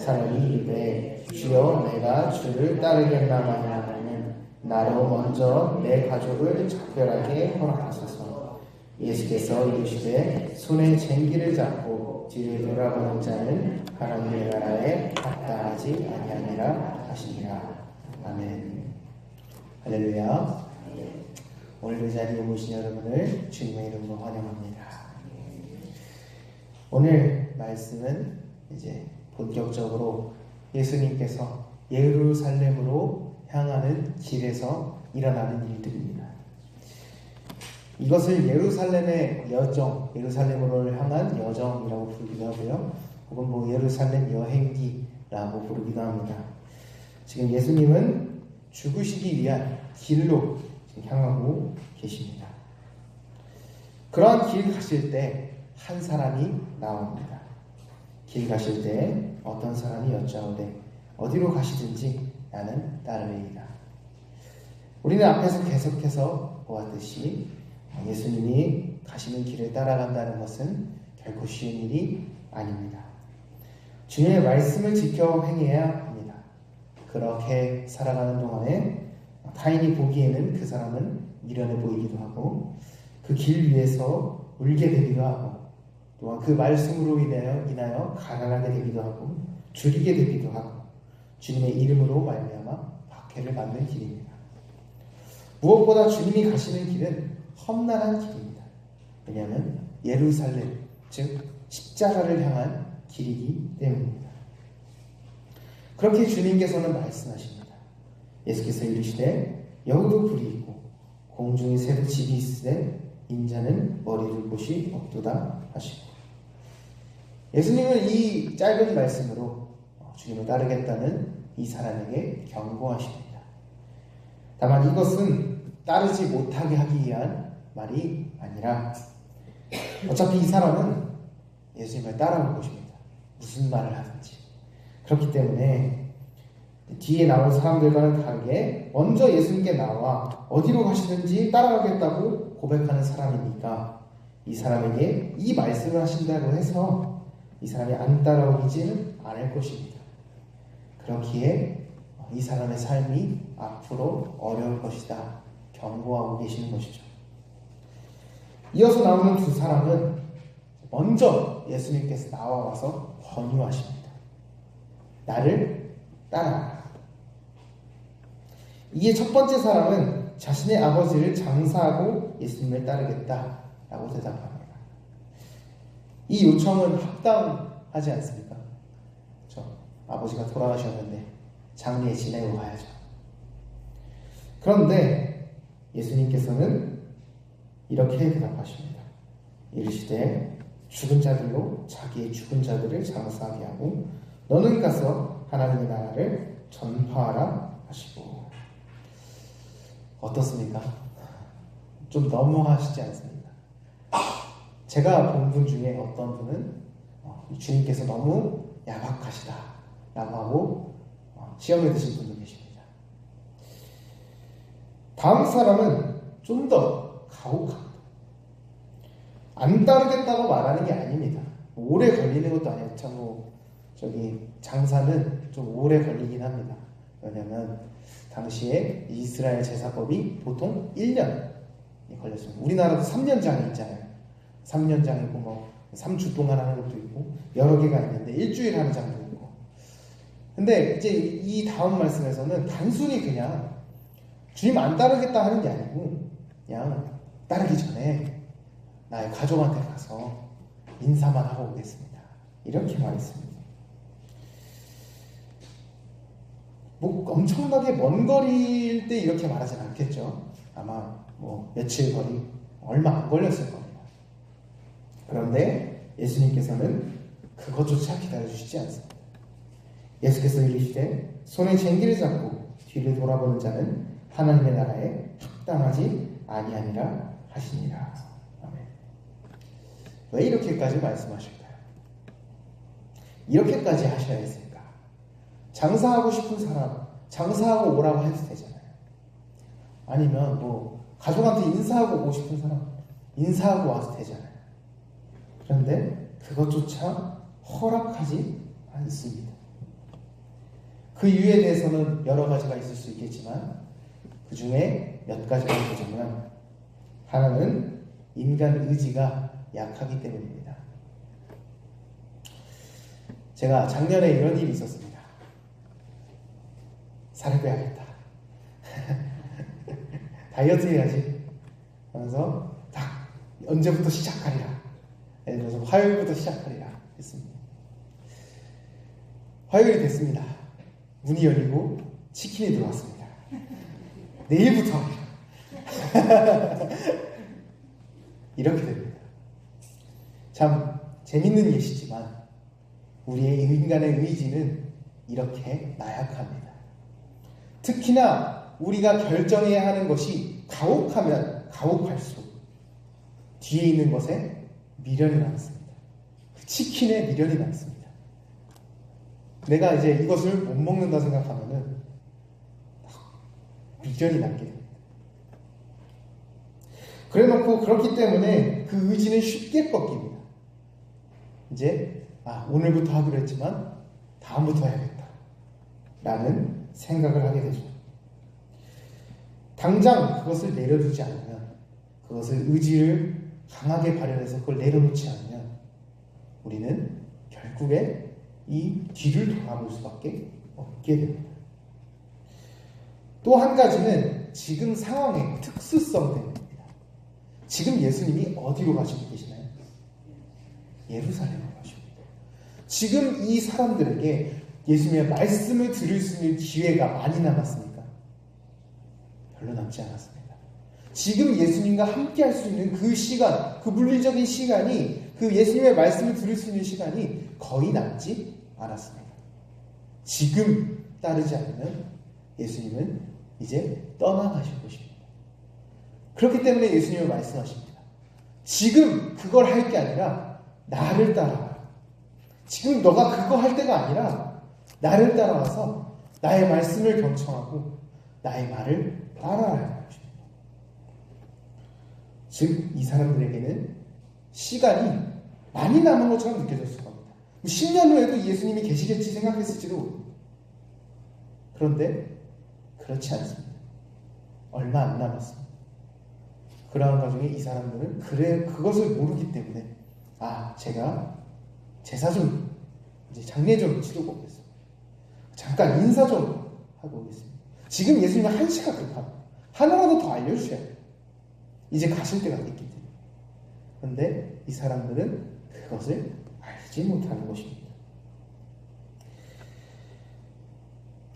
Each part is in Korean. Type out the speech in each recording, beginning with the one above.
사람이 이르되 주여 내가 주를 따르겠나마냐 하면 나로 먼저 내 가족을 작별하게 허락하소서. 예수께서 이르시되 손에 쟁기를 잡고 뒤를 돌아보는 자는 하나님의 나라에 합당하지 아니하니라 하시니라. 아멘. 할렐루야. 오늘 이 자리에 모신 여러분을 주님의 이름으로 환영합니다. 오늘 말씀은 이제 본격적으로 예수님께서 예루살렘으로 향하는 길에서 일어나는 일들입니다. 이것을 예루살렘의 여정, 예루살렘으로 향한 여정이라고 부르기도 하고요. 혹은 뭐 예루살렘 여행기라고 부르기도 합니다. 지금 예수님은 죽으시기 위한 길로 향하고 계십니다. 그러한 길 가실 때 한 사람이 나옵니다. 길 가실 때 어떤 사람이 여짜오되 어디로 가시든지 나는 따르리이다. 우리는 앞에서 계속해서 보았듯이 예수님이 가시는 길을 따라간다는 것은 결코 쉬운 일이 아닙니다. 주님의 말씀을 지켜 행해야 합니다. 그렇게 살아가는 동안에 타인이 보기에는 그 사람은 미련해 보이기도 하고 그 길 위에서 울게 되기도 하고 또한 그 말씀으로 인하여 가난하게 되기도 하고 줄이게 되기도 하고 주님의 이름으로 말미암아 박해를 받는 길입니다. 무엇보다 주님이 가시는 길은 험난한 길입니다. 왜냐하면 예루살렘, 즉 십자가를 향한 길이기 때문입니다. 그렇게 주님께서는 말씀하십니다. 예수께서 이르시되 여기도 불이 있고 공중에 새도 집이 있으되 인자는 머리 둘 곳이 없도다 하시고, 예수님은 이 짧은 말씀으로 주님을 따르겠다는 이 사람에게 경고하십니다. 다만 이것은 따르지 못하게 하기 위한 말이 아니라 어차피 이 사람은 예수님을 따라올 것입니다. 무슨 말을 하든지. 그렇기 때문에 뒤에 나온 사람들과는 다르게 먼저 예수님께 나와 어디로 가시든지 따라가겠다고 고백하는 사람이니까 이 사람에게 이 말씀을 하신다고 해서 이 사람이 안 따라오지는 않을 것입니다. 그렇기에 이 사람의 삶이 앞으로 어려울 것이다 경고하고 계시는 것이죠. 이어서 나오는 두 사람은 먼저 예수님께서 나와서 권유하십니다. 나를 따라라. 이게 첫 번째 사람은 자신의 아버지를 장사하고 예수님을 따르겠다라고 대답합니다. 이 요청은 합당하지 않습니까? 그렇죠? 아버지가 돌아가셨는데 장례에 지내고 가야죠. 그런데 예수님께서는 이렇게 대답하십니다. 이르시되 죽은 자들로 자기의 죽은 자들을 장사하게 하고 너는 가서 하나님의 나라를 전파하라 하시고. 어떻습니까? 좀 너무하시지 않습니까? 제가 본 분 중에 어떤 분은 주님께서 너무 야박하시다 라고 하고 시험에 드신 분도 계십니다. 다음 사람은 좀 더 가혹합니다. 안 따르겠다고 말하는 게 아닙니다. 오래 걸리는 것도 아니고 참 장사는 좀 오래 걸리긴 합니다. 왜냐하면 당시에 이스라엘 제사법이 보통 1년이 걸렸습니다. 우리나라도 3년장이 있잖아요. 3년장이고 뭐 3주 동안 하는 것도 있고 여러 개가 있는데 일주일 하는 장도 있고. 근데 이제 이 다음 말씀에서는 단순히 그냥 주님 안 따르겠다 하는 게 아니고 그냥 따르기 전에 나의 가족한테 가서 인사만 하고 오겠습니다. 이렇게 말했습니다. 뭐 엄청나게 먼 거리일 때 이렇게 말하진 않겠죠. 아마 뭐 며칠 거리, 얼마 안 걸렸을 겁니다. 그런데 예수님께서는 그것조차 기다려주시지 않습니다. 예수께서 이르시되 손에 쟁기를 잡고 뒤를 돌아보는 자는 하나님의 나라에 합당하지 아니하니라 하시니라. 아멘. 왜 이렇게까지 말씀하실까요? 이렇게까지 하셔야 했을까? 장사하고 싶은 사람 장사하고 오라고 해도 되잖아요. 아니면 뭐 가족한테 인사하고 오고 싶은 사람 인사하고 와도 되잖아요. 그런데 그것조차 허락하지 않습니다. 그 이유에 대해서는 여러 가지가 있을 수 있겠지만 그 중에 몇 가지를 보자면 하나는 인간 의지가 약하기 때문입니다. 제가 작년에 이런 일이 있었습니다. 살을 빼야겠다. 다이어트 해야지 하면서 딱 언제부터 시작하리라. 예를 들어서 화요일부터 시작하리라 했습니다. 화요일이 됐습니다. 문이 열리고 치킨이 들어왔습니다. 내일부터 이렇게 됩니다. 참 재밌는 예시지만 우리의 인간의 의지는 이렇게 나약합니다. 특히나 우리가 결정해야 하는 것이 가혹하면 가혹할수록 뒤에 있는 것에 미련이 남습니다. 그 치킨에 미련이 남습니다. 내가 이제 이것을 못 먹는다 생각하면은 미련이 남게 됩니다. 그래 놓고 그렇기 때문에 그 의지는 쉽게 꺾입니다. 이제 오늘부터 하기로 했지만 다음부터 해야겠다 라는 생각을 하게 되죠. 당장 그것을 내려두지 않으면, 그것을 의지를 강하게 발현해서 그걸 내려놓지 않으면 우리는 결국에 이 뒤를 돌아볼 수밖에 없게 됩니다. 또 한 가지는 지금 상황의 특수성 때문입니다. 지금 예수님이 어디로 가시고 계시나요? 예루살렘으로 가십니다. 지금 이 사람들에게 예수님의 말씀을 들을 수 있는 기회가 많이 남았습니까? 별로 남지 않았습니다. 지금 예수님과 함께 할 수 있는 그 시간, 그 물리적인 시간이, 그 예수님의 말씀을 들을 수 있는 시간이 거의 남지 않았습니다. 지금 따르지 않으면 예수님은 이제 떠나가실 것입니다. 그렇기 때문에 예수님은 말씀하십니다. 지금 그걸 할 게 아니라 나를 따라와. 지금 너가 그거 할 때가 아니라 나를 따라와서 나의 말씀을 경청하고 나의 말을 따라야 하는 것입니다. 즉, 이 사람들에게는 시간이 많이 남은 것처럼 느껴졌을 겁니다. 10년 후에도 예수님이 계시겠지 생각했을지도 모릅니다. 그런데 그렇지 않습니다. 얼마 안 남았습니다. 그러한 과정에 이 사람들은 그것을 모르기 때문에 제가 제사 좀, 이제 장례 좀 치르고 오겠습니다. 잠깐 인사 좀 하고 오겠습니다. 지금 예수님은 한시가 급합니다. 하나라도 더 알려주셔야 돼요. 이제 가실 때가 됐기 때문에. 그런데 이 사람들은 그것을 알지 못하는 것입니다.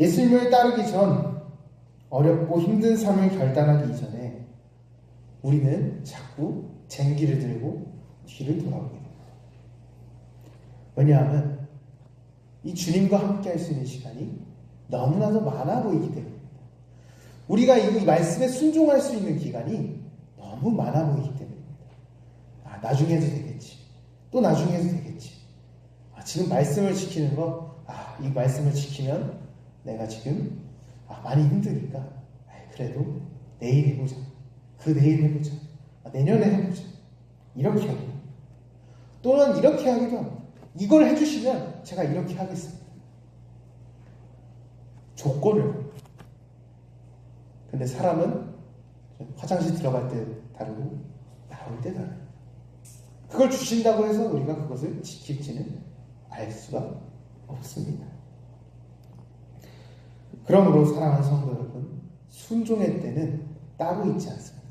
예수님을 따르기 전, 어렵고 힘든 삶을 결단하기 이전에 우리는 자꾸 쟁기를 들고 뒤를 돌아오게 됩니다. 왜냐하면 이 주님과 함께 할 수 있는 시간이 너무나도 많아 보이기 때문입니다. 우리가 이 말씀에 순종할 수 있는 기간이 너무 많아 보이기 때문입니다. 나중에 해도 되겠지. 또 나중에 해도 되겠지. 지금 말씀을 지키는 거, 이 말씀을 지키면 내가 지금 많이 힘드니까 그래도 내일 해보자. 그 내일 해보자. 내년에 해보자. 이렇게 하고, 또는 이렇게 하기도 합니다. 이걸 해주시면 제가 이렇게 하겠습니다. 조건을. 근데 사람은 화장실 들어갈 때 다르고 나올 때 다르고, 그걸 주신다고 해서 우리가 그것을 지킬지는 알 수가 없습니다. 그러므로 사랑하는 성도 여러분, 순종의 때는 따로 있지 않습니다.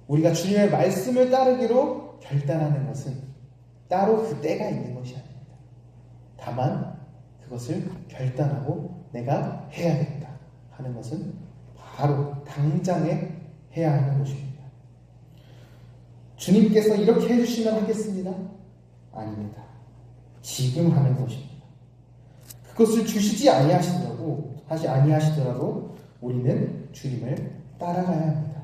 우리가 주님의 말씀을 따르기로 결단하는 것은 따로 그 때가 있는 것이 아닙니다. 다만 그것을 결단하고 내가 해야겠다 하는 것은 바로 당장에 해야 하는 것입니다. 주님께서 이렇게 해주시면 하겠습니다? 아닙니다. 지금 하는 것입니다. 그것을 주시지 아니하시더라도 우리는 주님을 따라가야 합니다.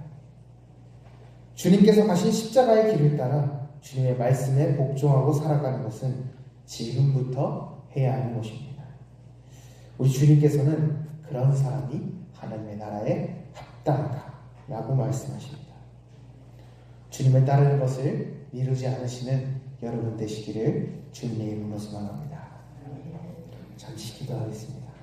주님께서 가신 십자가의 길을 따라 주님의 말씀에 복종하고 살아가는 것은 지금부터 해야 하는 것입니다. 우리 주님께서는 그런 사람이 하나님의 나라에 합당하다라고 말씀하십니다. 주님을 따르는 것을 미루지 않으시는 여러분 되시기를 주님의 이름으로 소망합니다. 잠시 기도하겠습니다.